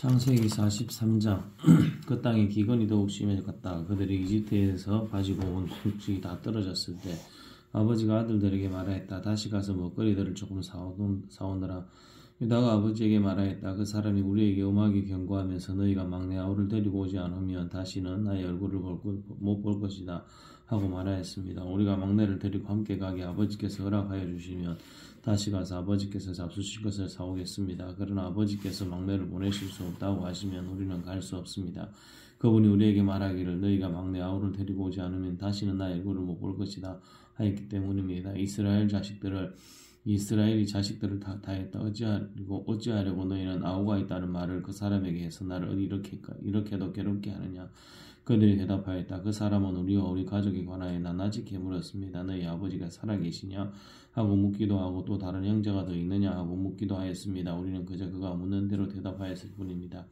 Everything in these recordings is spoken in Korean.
창세기 43장 그 땅에 기근이 더욱 심해졌다. 그들이 이집트에서 가지고 온 곡식이 다 떨어졌을 때 아버지가 아들들에게 말하였다. 다시 가서 먹거리들을 조금 사오너라. 유다가 아버지에게 말하였다. 그 사람이 우리에게 음하게 경고하면서 너희가 막내 아우를 데리고 오지 않으면 다시는 나의 얼굴을 못 볼 것이다 하고 말하였습니다. 우리가 막내를 데리고 함께 가게 아버지께서 허락하여 주시면 다시 가서 아버지께서 잡수실 것을 사오겠습니다. 그러나 아버지께서 막내를 보내실 수 없다고 하시면 우리는 갈 수 없습니다. 그분이 우리에게 말하기를 너희가 막내 아우를 데리고 오지 않으면 다시는 나의 얼굴을 못 볼 것이다 하였기 때문입니다. 이스라엘이 자식들을 다 했다. 어찌하려고 너희는 아우가 있다는 말을 그 사람에게 해서 나를 이렇게도 괴롭게 하느냐. 그들이 대답하였다. 그 사람은 우리와 우리 가족에 관하여 낱낱이 물었습니다. 너희 아버지가 살아계시냐 하고 묻기도 하고 또 다른 형제가 더 있느냐 하고 묻기도 하였습니다. 우리는 그저 그가 묻는 대로 대답하였을 뿐입니다.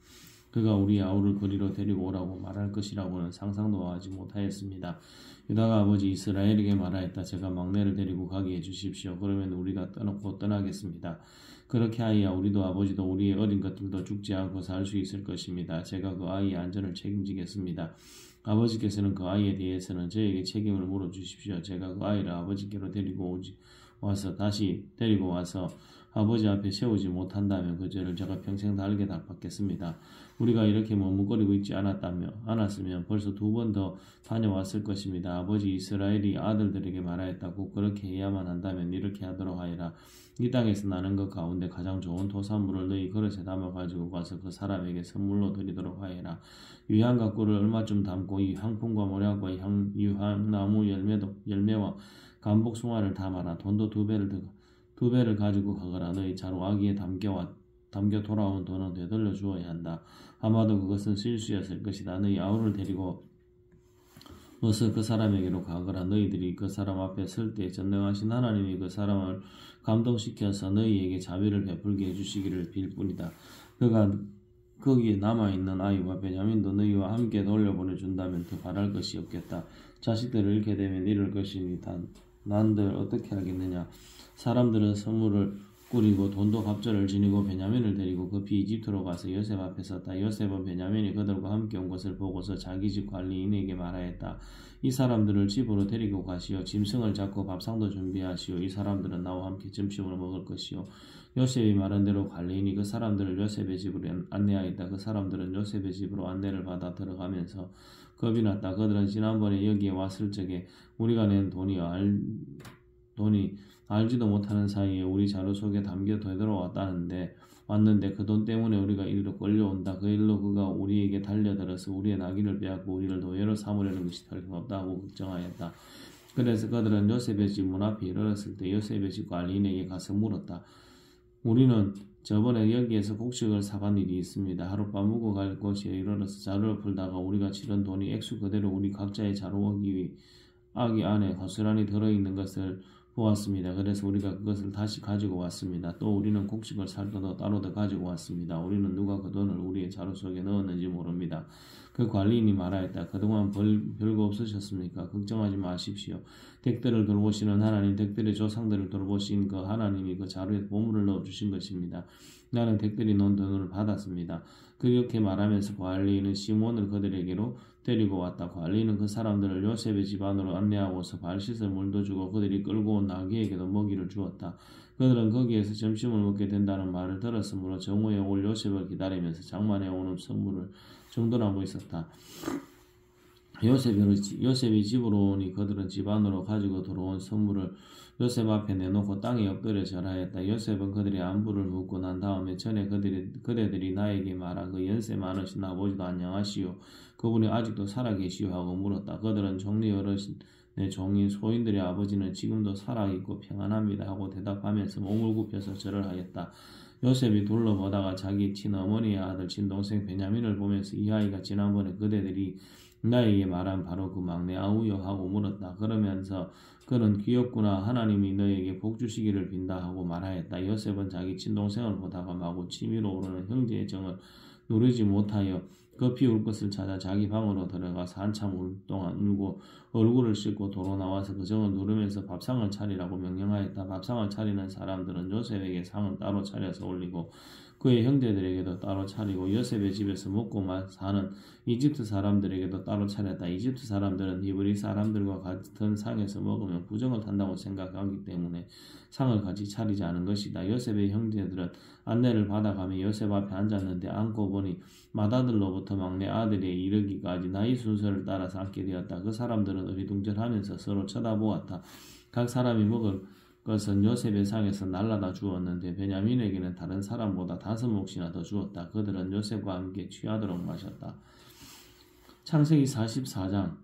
그가 우리 아우를 그리로 데리고 오라고 말할 것이라고는 상상도 하지 못하였습니다. 유다가 아버지 이스라엘에게 말하였다. 제가 막내를 데리고 가게 해주십시오. 그러면 우리가 떠나겠습니다. 그렇게 하여 우리도 아버지도 우리의 어린 것들도 죽지 않고 살 수 있을 것입니다. 제가 그 아이의 안전을 책임지겠습니다. 아버지께서는 그 아이에 대해서는 저에게 책임을 물어주십시오. 제가 그 아이를 아버지께로 다시 데리고 와서 아버지 앞에 세우지 못한다면 그 죄를 제가 평생 달게 받겠습니다. 우리가 이렇게 머뭇거리고 있지 않았으면 벌써 2번 더 다녀왔을 것입니다. 아버지 이스라엘이 아들들에게 말하였다고 그렇게 해야만 한다면 이렇게 하도록 하여라. 이 땅에서 나는 것 가운데 가장 좋은 토산물을 너희 그릇에 담아 가지고 가서 그 사람에게 선물로 드리도록 하여라. 유향과 꿀을 얼마쯤 담고 이 향품과 모략과 유향나무 열매와 감복숭아를 담아라. 돈도 2배를 가지고 가거라. 너희 차로 아기에 담겨 돌아온 돈은 되돌려 주어야 한다. 아마도 그것은 실수였을 것이다. 너희 아우를 데리고 어서 그 사람에게로 가거라. 너희들이 그 사람 앞에 설 때 전능하신 하나님이 그 사람을 감동시켜서 너희에게 자비를 베풀게 해주시기를 빌 뿐이다. 그가 거기에 남아있는 아이와 베냐민도 너희와 함께 돌려보내준다면 더 바랄 것이 없겠다. 자식들을 잃게 되면 잃을 것이니 난들 어떻게 하겠느냐. 사람들은 선물을 꾸리고 돈도 갑절을 지니고 베냐민을 데리고 급히 이집트로 가서 요셉 앞에 섰다. 요셉은 베냐민이 그들과 함께 온 것을 보고서 자기 집 관리인에게 말하였다. 이 사람들을 집으로 데리고 가시오. 짐승을 잡고 밥상도 준비하시오. 이 사람들은 나와 함께 점심을 먹을 것이오. 요셉이 말한 대로 관리인이 그 사람들을 요셉의 집으로 안내하였다. 그 사람들은 요셉의 집으로 안내를 받아 들어가면서 겁이 났다. 그들은 지난번에 여기에 왔을 적에 우리가 낸 돈이 알지도 못하는 사이에 우리 자루 속에 담겨 왔는데 그 돈 때문에 우리가 이리로 끌려온다. 그 일로 그가 우리에게 달려들어서 우리의 나귀를 빼앗고 우리를 노예로 삼으려는 것이 틀림없다고 걱정하였다. 그래서 그들은 요셉의 집 문 앞에 이르렀을 때 요셉의 집 관리인에게 가서 물었다. 우리는 저번에 여기에서 곡식을 사간 일이 있습니다. 하룻밤 묵어 갈 곳에 이르러서 자루를 풀다가 우리가 치른 돈이 액수 그대로 우리 각자의 자루아기 안에 고스란히 들어있는 것을 보았습니다. 그래서 우리가 그것을 다시 가지고 왔습니다. 또 우리는 곡식을 살 돈도 따로 더 가지고 왔습니다. 우리는 누가 그 돈을 우리의 자루 속에 넣었는지 모릅니다. 그 관리인이 말하였다. 그동안 별거 없으셨습니까? 걱정하지 마십시오. 댁들을 돌보시는 하나님, 댁들의 조상들을 돌보신 그 하나님이 그 자루에 보물을 넣어주신 것입니다. 나는 댁들이 넣은 돈을 받았습니다. 그렇게 말하면서 관리인은 시몬을 그들에게로 데리고 왔다. 관리인은 그 사람들을 요셉의 집 안으로 안내하고서 발 씻을 물도 주고 그들이 끌고 온 나귀에게도 먹이를 주었다. 그들은 거기에서 점심을 먹게 된다는 말을 들었으므로 정오에 올 요셉을 기다리면서 장만해 오는 선물을 정돈하고 있었다. 요셉이 집으로 오니 그들은 집 안으로 가지고 들어온 선물을 요셉 앞에 내놓고 땅에 엎드려 절하였다. 요셉은 그들의 안부를 묻고 난 다음에 전에 그대들이 나에게 말한 그 연세 많으신 아버지도 안녕하시오. 그분이 아직도 살아계시오 하고 물었다. 그들은 종리 어르신 내 종인 소인들의 아버지는 지금도 살아있고 평안합니다 하고 대답하면서 몸을 굽혀서 절을 하였다. 요셉이 둘러보다가 자기 친어머니의 아들 친동생 베냐민을 보면서 이 아이가 지난번에 그대들이 나에게 말한 바로 그 막내 아우요 하고 물었다. 그러면서 그는 귀엽구나. 하나님이 너에게 복 주시기를 빈다 하고 말하였다. 요셉은 자기 친동생을 보다가 마구 치밀어 오르는 형제의 정을 누르지 못하여 급히 울 것을 찾아 자기 방으로 들어가서 한참 동안 울고 얼굴을 씻고 도로 나와서 그 정을 누르면서 밥상을 차리라고 명령하였다. 밥상을 차리는 사람들은 요셉에게 상을 따로 차려서 올리고 그의 형제들에게도 따로 차리고 요셉의 집에서 먹고만 사는 이집트 사람들에게도 따로 차렸다. 이집트 사람들은 히브리 사람들과 같은 상에서 먹으면 부정을 한다고 생각하기 때문에 상을 같이 차리지 않은 것이다. 요셉의 형제들은 안내를 받아가며 요셉 앞에 앉았는데 앉고 보니 맏아들로부터 막내 아들에 이르기까지 나이 순서를 따라서 앉게 되었다. 그 사람들은 어리둥절하면서 서로 쳐다보았다. 각 사람이 먹을 것은 요셉의 상에서 날라다 주었는데 베냐민에게는 다른 사람보다 5몫이나 더 주었다. 그들은 요셉과 함께 취하도록 마셨다. 창세기 44장.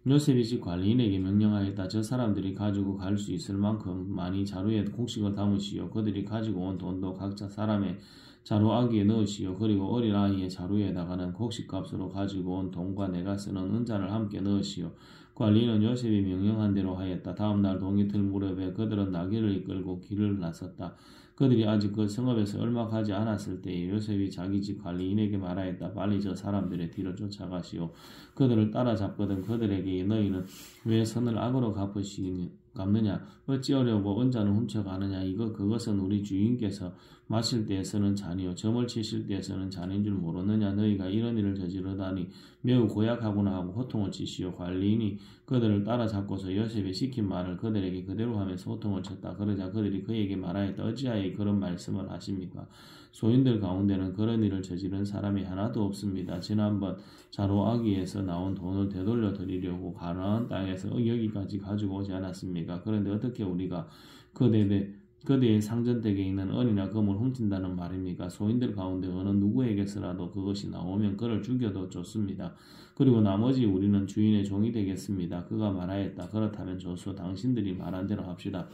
요셉이 집 관리인에게 명령하였다. 저 사람들이 가지고 갈 수 있을 만큼 많이 자루에 곡식을 담으시오. 그들이 가지고 온 돈도 각자 사람의 자루아기에 넣으시오. 그리고 어린아이의 자루에다가는 곡식값으로 가지고 온 돈과 내가 쓰는 은잔을 함께 넣으시오. 관리인은 요셉이 명령한 대로 하였다. 다음 날 동이틀 무렵에 그들은 나귀를 이끌고 길을 나섰다. 그들이 아직 그 성읍에서 얼마 가지 않았을 때에 요셉이 자기 집 관리인에게 말하였다. 빨리 저 사람들의 뒤로 쫓아가시오. 그들을 따라잡거든 그들에게 너희는 왜 선을 악으로 갚느냐? 어찌하려고 은잔을 훔쳐가느냐? 그것은 우리 주인께서 마실 때에서는 잔이요 점을 치실 때에서는 잔인 줄 모르느냐? 너희가 이런 일을 저지르다니 매우 고약하구나 하고 호통을 치시오. 관리인이 그들을 따라잡고서 요셉이 시킨 말을 그들에게 그대로 하면서 호통을 쳤다. 그러자 그들이 그에게 말하였다. 어찌하여 그런 말씀을 하십니까? 소인들 가운데는 그런 일을 저지른 사람이 하나도 없습니다. 지난번 자루아기에서 나온 돈을 되돌려 드리려고 가나안 땅에서 여기까지 가지고 오지 않았습니까? 그런데 어떻게 우리가 그대의 상전댁에 있는 은이나 금을 훔친다는 말입니까? 소인들 가운데 어느 누구에게서라도 그것이 나오면 그를 죽여도 좋습니다. 그리고 나머지 우리는 주인의 종이 되겠습니다. 그가 말하였다. 그렇다면 좋소. 당신들이 말한 대로 합시다.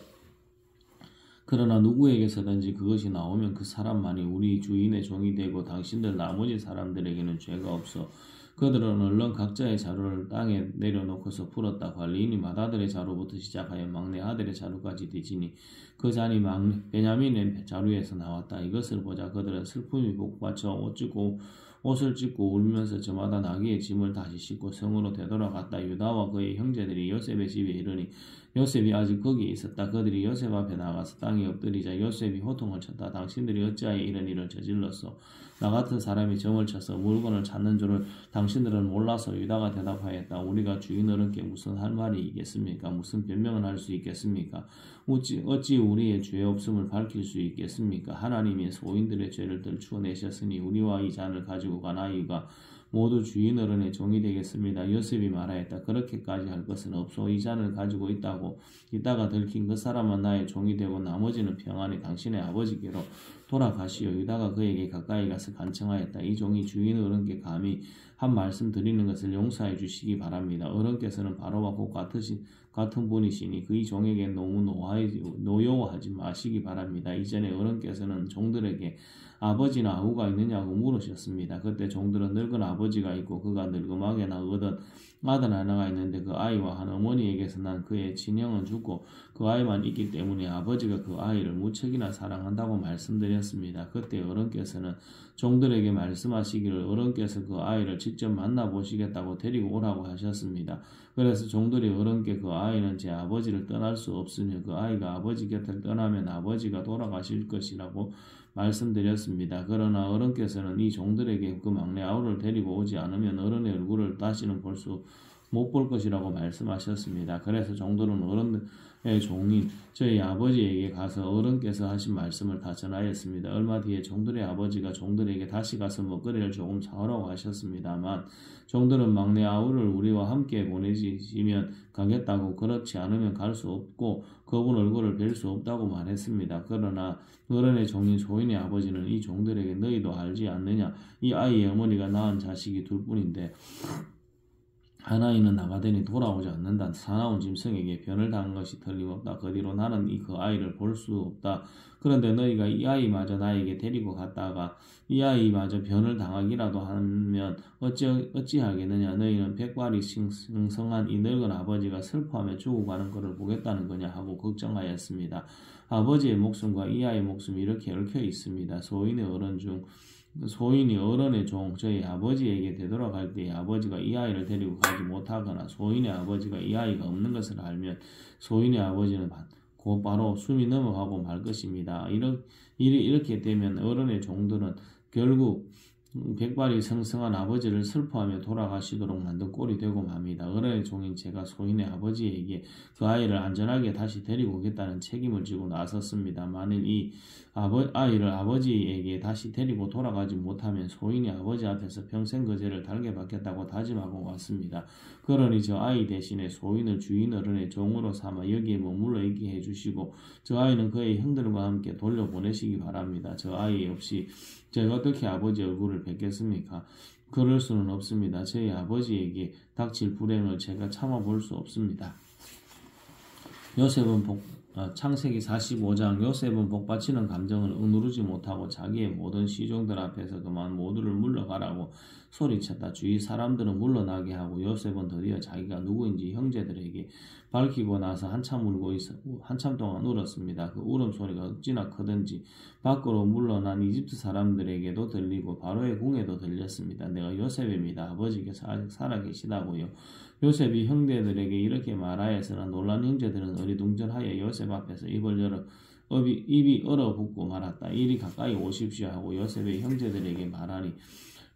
그러나 누구에게서든지 그것이 나오면 그 사람만이 우리 주인의 종이 되고 당신들 나머지 사람들에게는 죄가 없어. 그들은 얼른 각자의 자루를 땅에 내려놓고서 풀었다. 관리인이 맏아들의 자루부터 시작하여 막내 아들의 자루까지 뒤지니 그 잔이 베냐민의 자루에서 나왔다. 이것을 보자 그들은 슬픔이 복받쳐 옷을 찢고 울면서 저마다 나귀의 짐을 다시 싣고 성으로 되돌아갔다. 유다와 그의 형제들이 요셉의 집에 이르니 요셉이 아직 거기에 있었다. 그들이 요셉 앞에 나가서 땅에 엎드리자 요셉이 호통을 쳤다. 당신들이 어찌하여 이런 일을 저질렀소? 나 같은 사람이 점을 쳐서 물건을 찾는 줄을 당신들은 몰라서. 유다가 대답하였다. 우리가 주인 어른께 무슨 할 말이 있겠습니까? 무슨 변명을 할 수 있겠습니까? 어찌 우리의 죄 없음을 밝힐 수 있겠습니까? 하나님이 소인들의 죄를 들추어내셨으니 우리와 이 잔을 가지고 간 아이가 모두 주인 어른의 종이 되겠습니다. 요셉이 말하였다. 그렇게까지 할 것은 없소. 이 잔을 가지고 있다가 들킨 그 사람은 나의 종이 되고 나머지는 평안히 당신의 아버지께로 돌아가시오. 유다가 그에게 가까이 가서 간청하였다. 이 종이 주인 어른께 감히 한 말씀 드리는 것을 용서해 주시기 바랍니다. 어른께서는 바로와 곧 같은 분이시니 그 이 종에게 너무 노여워하지 마시기 바랍니다. 이전에 어른께서는 종들에게 아버지나 아우가 있느냐고 물으셨습니다. 그때 종들은 늙은 아버지가 있고 그가 늙음하게나 얻은 아들 하나가 있는데 그 아이와 한 어머니에게서 난 그의 친형은 죽고 그 아이만 있기 때문에 아버지가 그 아이를 무척이나 사랑한다고 말씀드렸습니다. 그때 어른께서는 종들에게 말씀하시기를 어른께서 그 아이를 직접 만나보시겠다고 데리고 오라고 하셨습니다. 그래서 종들이 어른께 그 아이는 제 아버지를 떠날 수 없으며 그 아이가 아버지 곁을 떠나면 아버지가 돌아가실 것이라고 말씀드렸습니다. 그러나 어른께서는 이 종들에게 그 막내 아우를 데리고 오지 않으면 어른의 얼굴을 다시는 못 볼 것이라고 말씀하셨습니다. 그래서 종들은 어른의 종인 저희 아버지에게 가서 어른께서 하신 말씀을 다 전하였습니다. 얼마 뒤에 종들의 아버지가 종들에게 다시 가서 먹거리를 조금 사오라고 하셨습니다만 종들은 막내 아우를 우리와 함께 보내주시면 가겠다고 그렇지 않으면 갈 수 없고 그분 얼굴을 뵐 수 없다고 말했습니다. 그러나 어른의 종인 소인의 아버지는 이 종들에게 너희도 알지 않느냐? 이 아이의 어머니가 낳은 자식이 둘뿐인데 하나이는 나가더니 돌아오지 않는다. 사나운 짐승에게 변을 당한 것이 틀림없다. 그 뒤로 나는 그 아이를 볼 수 없다. 그런데 너희가 이 아이마저 나에게 데리고 갔다가 이 아이마저 변을 당하기라도 하면 어찌하겠느냐. 너희는 백발이 승성한 이 늙은 아버지가 슬퍼하며 죽어가는 것을 보겠다는 거냐 하고 걱정하였습니다. 아버지의 목숨과 이 아이의 목숨이 이렇게 얽혀 있습니다. 소인이 어른의 종 저희 아버지에게 되돌아갈 때에 아버지가 이 아이를 데리고 가지 못하거나 소인의 아버지가 이 아이가 없는 것을 알면 소인의 아버지는 곧바로 숨이 넘어가고 말 것입니다. 이렇게 되면 어른의 종들은 결국 백발이 성성한 아버지를 슬퍼하며 돌아가시도록 만든 꼴이 되고 맙니다. 어른의 종인 제가 소인의 아버지에게 그 아이를 안전하게 다시 데리고 오겠다는 책임을 지고 나섰습니다. 만일 이 아이를 아버지에게 다시 데리고 돌아가지 못하면 소인이 아버지 앞에서 평생 그 죄를 달게 받겠다고 다짐하고 왔습니다. 그러니 저 아이 대신에 소인을 주인 어른의 종으로 삼아 여기에 머물러 있게 해주시고 저 아이는 그의 형들과 함께 돌려보내시기 바랍니다. 저 아이 없이 제가 어떻게 아버지 얼굴을 뵙겠습니까? 그럴 수는 없습니다. 저희 아버지에게 닥칠 불행을 제가 참아볼 수 없습니다. 창세기 45장 요셉은 복받치는 감정을 억누르지 못하고 자기의 모든 시종들 앞에서 그만 모두를 물러가라고 소리쳤다. 주위 사람들은 물러나게 하고 요셉은 드디어 자기가 누구인지 형제들에게 밝히고 나서 한참 동안 울었습니다. 그 울음소리가 어찌나 크든지 밖으로 물러난 이집트 사람들에게도 들리고 바로의 궁에도 들렸습니다. 내가 요셉입니다. 아버지께서 아직 살아계시다고요. 요셉이 형제들에게 이렇게 말하여서는 놀란 형제들은 어리둥절하여 요셉 앞에서 입이 얼어붙고 말았다. 이리 가까이 오십시오 하고 요셉의 형제들에게 말하니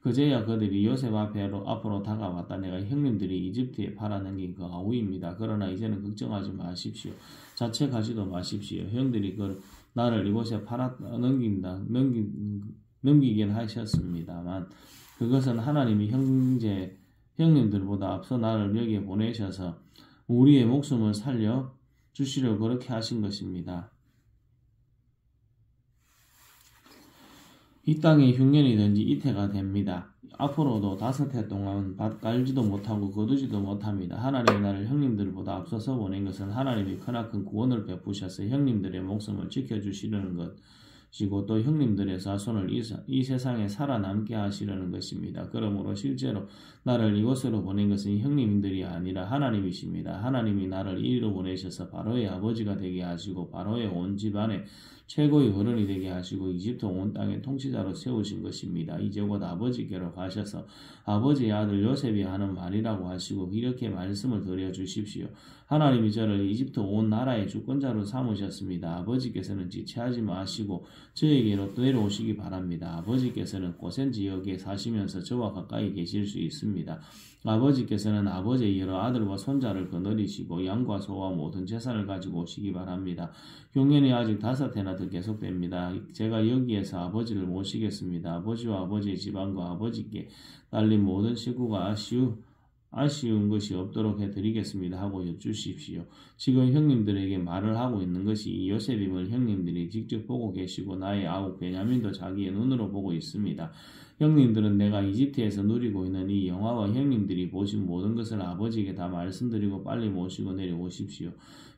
그제야 그들이 요셉 앞으로 다가왔다. 내가 형님들이 이집트에 팔아넘긴 그 아우입니다. 그러나 이제는 걱정하지 마십시오. 자책하지도 마십시오. 형들이 나를 이곳에 넘기긴 하셨습니다만 그것은 하나님이 형님들보다 앞서 나를 여기에 보내셔서 우리의 목숨을 살려 주시려 그렇게 하신 것입니다. 이 땅에 흉년이 든지 이태가 됩니다. 앞으로도 5해 동안 밭 깔지도 못하고 거두지도 못합니다. 하나님이 나를 형님들보다 앞서서 보낸 것은 하나님이 크나큰 구원을 베푸셔서 형님들의 목숨을 지켜주시려는 것이고 또 형님들의 자손을 이 세상에 살아남게 하시려는 것입니다. 그러므로 실제로 나를 이곳으로 보낸 것은 형님들이 아니라 하나님이십니다. 하나님이 나를 이리로 보내셔서 바로의 아버지가 되게 하시고 바로의 온 집안에 최고의 어른이 되게 하시고 이집트 온 땅의 통치자로 세우신 것입니다. 이제 곧 아버지께로 가셔서 아버지의 아들 요셉이 하는 말이라고 하시고 이렇게 말씀을 드려주십시오. 하나님이 저를 이집트 온 나라의 주권자로 삼으셨습니다. 아버지께서는 지체하지 마시고 저에게로 내려오시기 바랍니다. 아버지께서는 고센 지역에 사시면서 저와 가까이 계실 수 있습니다. 아버지께서는 아버지의 여러 아들과 손자를 거느리시고 양과 소와 모든 재산을 가지고 오시기 바랍니다. 흉년이 아직 5해나 더 계속됩니다. 제가 여기에서 아버지를 모시겠습니다. 아버지와 아버지의 집안과 아버지께 딸린 모든 식구가 아쉬운 것이 없도록 해드리겠습니다 하고 여쭈십시오. 지금 형님들에게 말을 하고 있는 것이 이 요셉임을 형님들이 직접 보고 계시고 나의 아우 베냐민도 자기의 눈으로 보고 있습니다. 형님들은 내가 이집트에서 누리고 있는 이 영화와 형님들이 보신 모든 것을 아버지에게 다 말씀드리고 빨리 모시고 내려오십시오.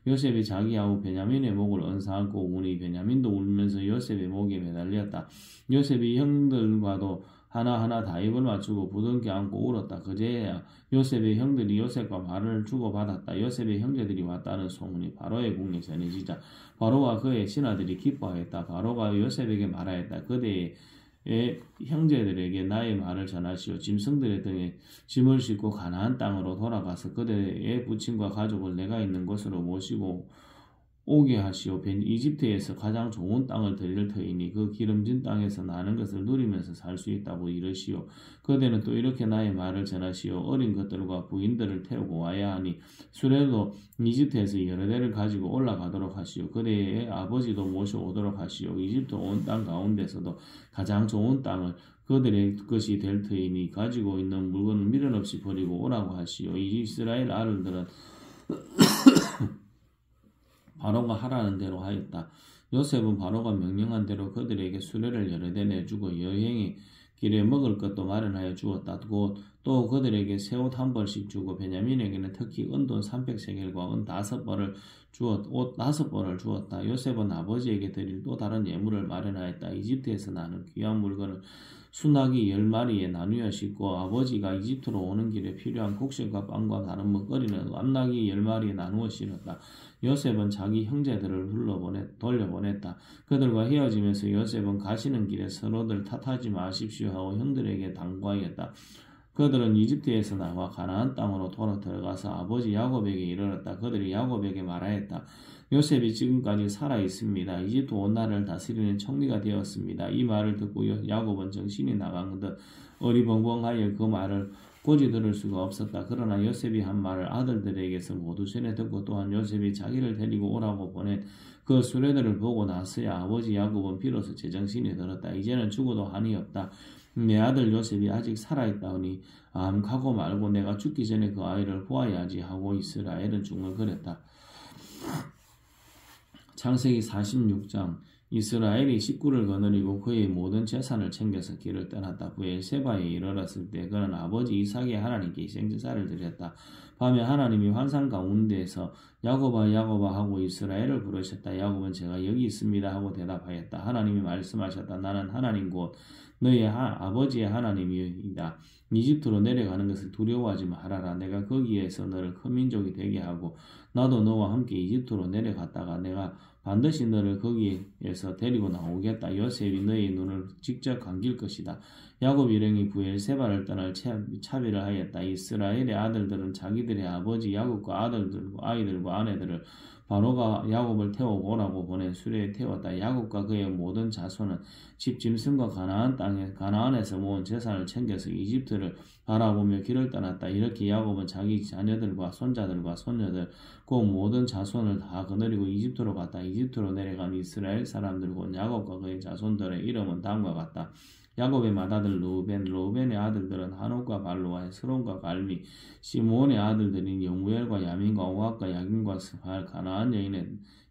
요셉이 자기 아우 베냐민의 목을 언사안고 우니 베냐민도 울면서 요셉의 목에 매달렸다. 요셉이 형들과도 하나하나 다 입을 맞추고 부둥켜 안고 울었다. 그제야 요셉의 형들이 요셉과 말을 주고받았다. 요셉의 형제들이 왔다는 소문이 바로의 궁에 전해지자 바로와 그의 신하들이 기뻐하였다. 바로가 요셉에게 말하였다. 그대의 형제들에게 나의 말을 전하시오. 짐승들의 등에 짐을 싣고 가나안 땅으로 돌아가서 그대의 부친과 가족을 내가 있는 곳으로 모시고 오게 하시오. 이집트에서 가장 좋은 땅을 드릴 터이니 그 기름진 땅에서 나는 것을 누리면서 살 수 있다고 이르시오. 그대는 또 이렇게 나의 말을 전하시오. 어린 것들과 부인들을 태우고 와야 하니 수레도 이집트에서 여러 대를 가지고 올라가도록 하시오. 그대의 아버지도 모셔오도록 하시오. 이집트 온 땅 가운데서도 가장 좋은 땅을 그들의 것이 될 터이니 가지고 있는 물건을 미련 없이 버리고 오라고 하시오. 이스라엘 아들들은 바로가 하라는 대로 하였다. 요셉은 바로가 명령한 대로 그들에게 수레를 여러 대 내주고 여행의 길에 먹을 것도 마련하여 주었다. 또 그들에게 새옷 1벌씩 주고 베냐민에게는 특히 은돈 300세겔과 은 5벌을 옷 5벌을 주었다. 요셉은 아버지에게 드릴 또 다른 예물을 마련하였다. 이집트에서 나는 귀한 물건을 순나기 10마리에 나누어 싣고 아버지가 이집트로 오는 길에 필요한 곡식과 빵과 다른 먹거리는 암나기 10마리에 나누어 실었다. 요셉은 자기 형제들을 돌려보냈다. 그들과 헤어지면서 요셉은 가시는 길에 서로들 탓하지 마십시오 하고 형들에게 당부하였다. 그들은 이집트에서 나와 가나안 땅으로 돌아 들어가서 아버지 야곱에게 이르렀다. 그들이 야곱에게 말하였다. 요셉이 지금까지 살아 있습니다. 이집트 온 나라를 다스리는 총리가 되었습니다. 이 말을 듣고 야곱은 정신이 나간 듯 어리벙벙하여 그 말을 고지 들을 수가 없었다. 그러나 요셉이 한 말을 아들들에게서 모두 전해 듣고 또한 요셉이 자기를 데리고 오라고 보낸 그 수레들을 보고 나서야 아버지 야곱은 비로소 제정신이 들었다. 이제는 죽어도 한이 없다. 내 아들 요셉이 아직 살아있다오니 암하고 말고 내가 죽기 전에 그 아이를 보아야지 하고 이스라엘은 중얼거렸다. 창세기 46장 이스라엘이 식구를 거느리고 그의 모든 재산을 챙겨서 길을 떠났다. 부엘세바에 이르렀을 때 그는 아버지 이삭의 하나님께 희생제사를 드렸다. 밤에 하나님이 환상 가운데에서 야곱아 야곱아 하고 이스라엘을 부르셨다. 야곱은 제가 여기 있습니다 하고 대답하였다. 하나님이 말씀하셨다. 나는 하나님 곧 너의 아버지의 하나님이다. 이집트로 내려가는 것을 두려워하지 말아라. 내가 거기에서 너를 큰 민족이 되게 하고 나도 너와 함께 이집트로 내려갔다가 내가 반드시 너를 거기에서 데리고 나오겠다. 요셉이 너의 눈을 직접 감길 것이다. 야곱 일행이 부엘세바를 떠날 차비를 하였다. 이스라엘의 아들들은 자기들의 아버지 야곱과 아이들과 아내들을 바로가 야곱을 태우고 오라고 보낸 수레에 태웠다. 야곱과 그의 모든 자손은 집 짐승과 가나안에서 모은 재산을 챙겨서 이집트를 바라보며 길을 떠났다. 이렇게 야곱은 자기 자녀들과 손자들과 손녀들 그 모든 자손을 다 거느리고 이집트로 갔다. 이집트로 내려간 이스라엘 사람들 곧 야곱과 그의 자손들의 이름은 다음과 같다. 야곱의 맏아들 루벤의 아들들은 하녹과 발루와 헤스론과 갈미, 시므온의 아들들인 여무엘과 야민과 오합과 야긴과 스발, 가나안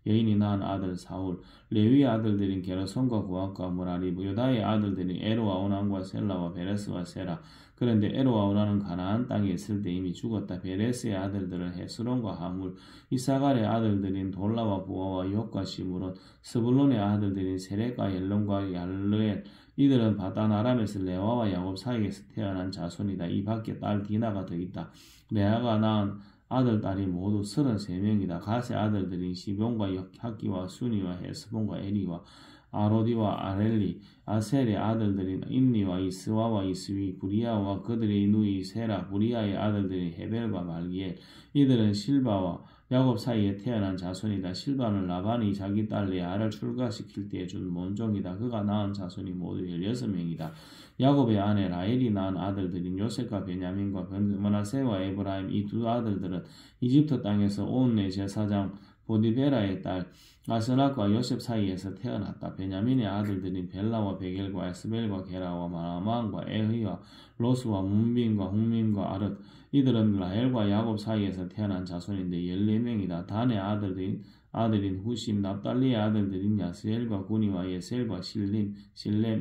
여인이 낳은 아들 사울, 레위의 아들들인 게르손과 고합과 무라리, 유다의 아들들인 에로와 오난과 셀라와 베레스와 세라. 그런데 에로와 오난은 가나안 땅에 있을 때 이미 죽었다. 베레스의 아들들은 헤스론과 하물, 이사갈의 아들들인 돌라와 부아와 욕과 시므론, 스불론의 아들들인 세렉과 옐론과 얄르엘. 이들은 바단 아람에서 레아와 야곱 사이에서 태어난 자손이다. 이 밖에 딸 디나가 더 있다. 레아가 낳은 아들, 딸이 모두 33명이다. 갓의 아들들인 시본과 학기와 순이와 헤스본과 에리와 아로디와 아렐리, 아셀의 아들들인 임니와 이스와와 이스위, 부리아와 그들의 누이 세라, 부리아의 아들들인 헤벨과 말기엘. 이들은 실바와 야곱 사이에 태어난 자손이다. 실바는 라반이 자기 딸 레아를 출가시킬 때 준 몸종이다. 그가 낳은 자손이 모두 16명이다. 야곱의 아내 라헬이 낳은 아들들인 요셉과 베냐민과 므낫세와 에브라임 이 두 아들들은 이집트 땅에서 온내 제사장 보디베라의 딸 아스낙과 요셉 사이에서 태어났다. 베냐민의 아들들인 벨라와 베겔과 에스벨과 게라와 마라만과 에흐와 로스와 문빈과 홍민과 아릇. 이들은 라헬과 야곱 사이에서 태어난 자손인데 14명이다. 단의 아들인 후심, 납달리의 아들들인 야스엘과 구니와 예셀과 실렘.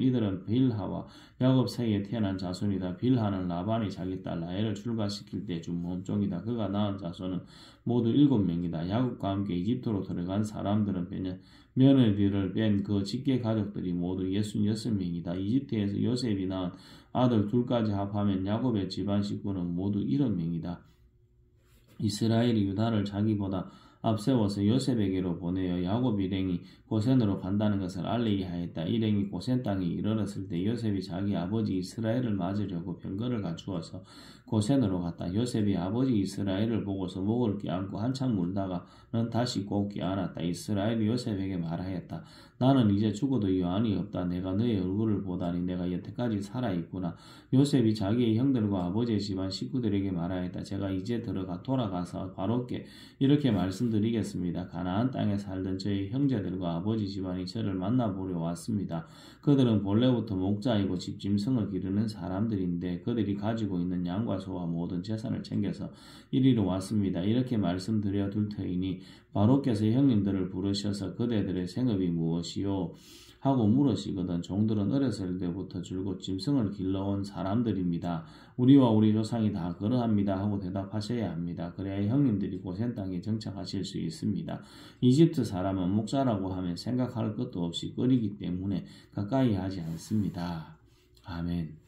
이들은 빌하와 야곱 사이에 태어난 자손이다. 빌하는 라반이 자기 딸 라헬을 출가시킬 때 준 몸종이다. 그가 낳은 자손은 모두 7명이다. 야곱과 함께 이집트로 들어간 사람들은 며느리를 뺀 그 직계 가족들이 모두 66명이다. 이집트에서 요셉이 낳은 아들 둘까지 합하면 야곱의 집안 식구는 모두 70명이다. 이스라엘이 유다를 자기보다 앞세워서 요셉에게로 보내어 야곱 일행이 고센으로 간다는 것을 알리게 하였다. 일행이 고센 땅에 이르렀을 때 요셉이 자기 아버지 이스라엘을 맞으려고 병거를 갖추어서 고센으로 갔다. 요셉이 아버지 이스라엘을 보고서 목을 껴안고 한참 울다가는 다시 꼭 껴안았다. 이스라엘이 요셉에게 말하였다. 나는 이제 죽어도 여한이 없다. 내가 너의 얼굴을 보다니 내가 여태까지 살아있구나. 요셉이 자기의 형들과 아버지의 집안 식구들에게 말하였다. 제가 이제 돌아가서 바로께 이렇게 말씀드리겠습니다. 가나안 땅에 살던 저희 형제들과 아버지 집안이 저를 만나보려 왔습니다. 그들은 본래부터 목자이고 집짐승을 기르는 사람들인데 그들이 가지고 있는 양과 소와 모든 재산을 챙겨서 이리로 왔습니다. 이렇게 말씀드려 둘 터이니 바로께서 형님들을 부르셔서 그대들의 생업이 무엇이요? 하고 물으시거든. 종들은 어렸을 때부터 줄곧 짐승을 길러온 사람들입니다. 우리와 우리 조상이 다 그러합니다 하고 대답하셔야 합니다. 그래야 형님들이 고센 땅에 정착하실 수 있습니다. 이집트 사람은 목자라고 하면 생각할 것도 없이 꺼리기 때문에 가까이 하지 않습니다. 아멘.